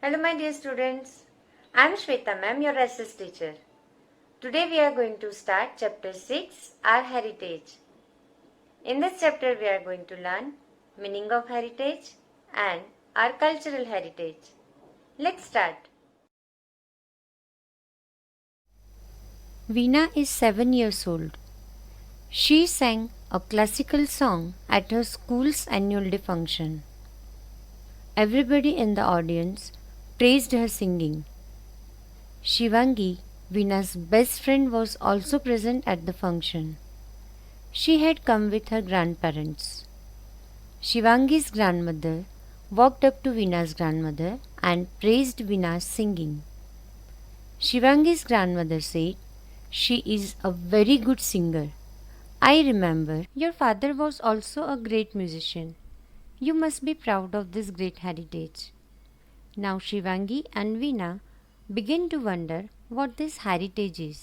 Hello, my dear students. I am Shweta ma'am, your SS teacher. Today we are going to start chapter 6, Our Heritage. In this chapter we are going to learn meaning of heritage and our cultural heritage. Let's start. Veena is 7 years old. She sang a classical song at her school's annual day function. Everybody in the audience praised her singing. Shivangi, Veena's best friend, was also present at the function. She had come with her grandparents. Shivangi's grandmother walked up to Veena's grandmother and praised Veena's singing. Shivangi's grandmother said, "She is a very good singer. I remember your father was also a great musician. You must be proud of this great heritage." Now Shivangi and Veena begin to wonder what this heritage is.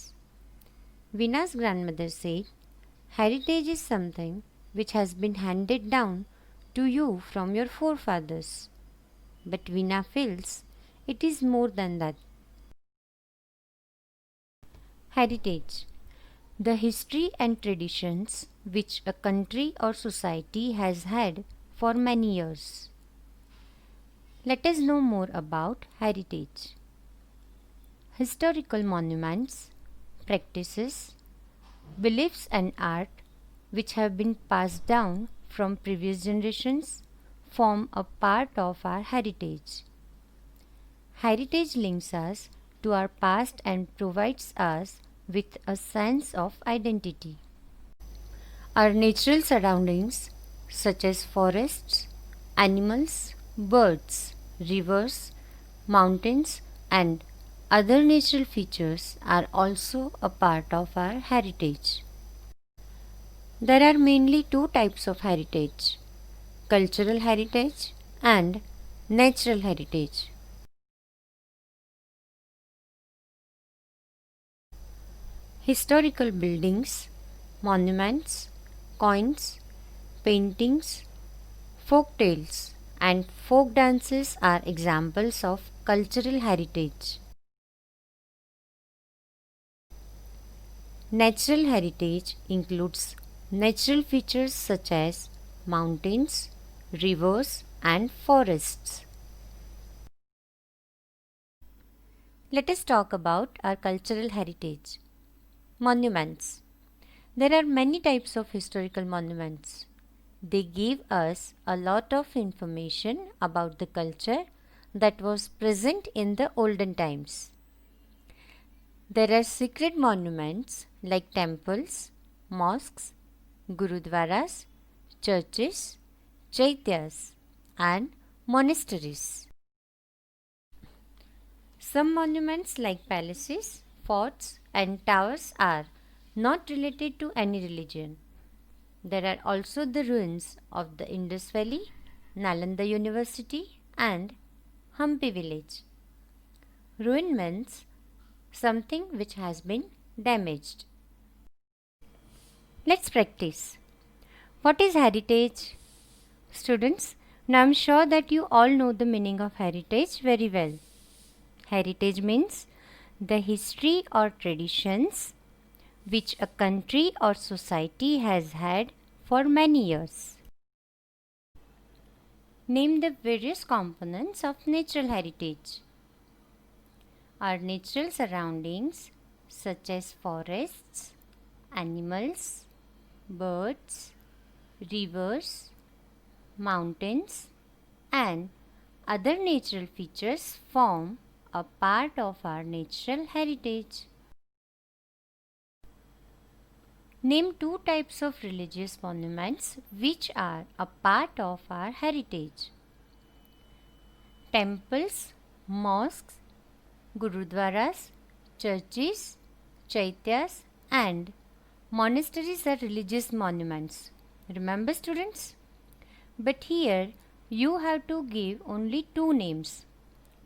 Veena's grandmother said, "Heritage is something which has been handed down to you from your forefathers." But Veena feels it is more than that. Heritage, the history and traditions which a country or society has had for many years. Let us know more about heritage. Historical monuments, practices, beliefs, and art which have been passed down from previous generations form a part of our heritage. Heritage links us to our past and provides us with a sense of identity. Our natural surroundings, such as forests, animals, birds, rivers, mountains, and other natural features, are also a part of our heritage. There are mainly two types of heritage: cultural heritage and natural heritage. Historical buildings, monuments, coins, paintings, folk tales, and folk dances are examples of cultural heritage. Natural heritage includes natural features such as mountains, rivers, and forests. Let us talk about our cultural heritage. Monuments. There are many types of historical monuments. They give us a lot of information about the culture that was present in the olden times. There are sacred monuments like temples, mosques, gurudwaras, churches, chaityas, and monasteries. Some monuments like palaces, forts, and towers are not related to any religion. There are also the ruins of the Indus Valley, Nalanda University, and Hampi village. Ruin means something which has been damaged. Let's practice. What is heritage? Students, now I am sure that you all know the meaning of heritage very well. Heritage means the history or traditions which a country or society has had for many years. Name the various components of natural heritage. Our natural surroundings such as forests, animals, birds, rivers, mountains, and other natural features form a part of our natural heritage. Name two types of religious monuments which are a part of our heritage. Temples, mosques, gurudwaras, churches, chaityas, and monasteries are religious monuments. Remember, students? But here you have to give only two names.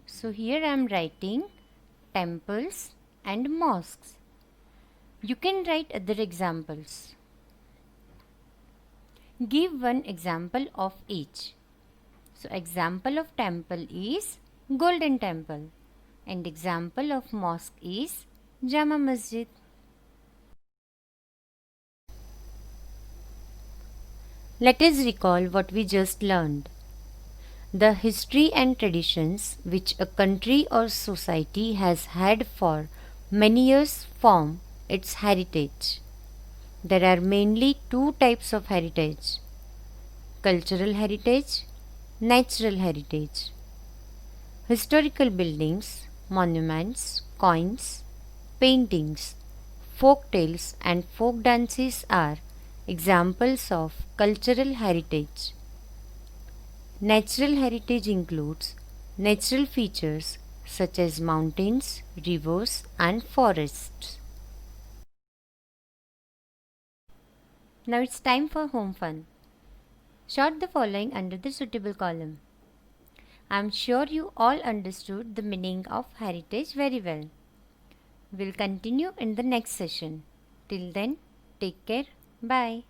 So here I am writing temples and mosques. You can write other examples. Give one example of each. So example of temple is Golden Temple. And example of mosque is Jama Masjid. Let us recall what we just learned. The history and traditions which a country or society has had for many years form its heritage. There are mainly two types of heritage: cultural heritage, natural heritage. Historical buildings, monuments, coins, paintings, folk tales, and folk dances are examples of cultural heritage. Natural heritage includes natural features such as mountains, rivers, and forests. Now it's time for home fun. Sort the following under the suitable column. I am sure you all understood the meaning of heritage very well. We'll continue in the next session. Till then, take care. Bye.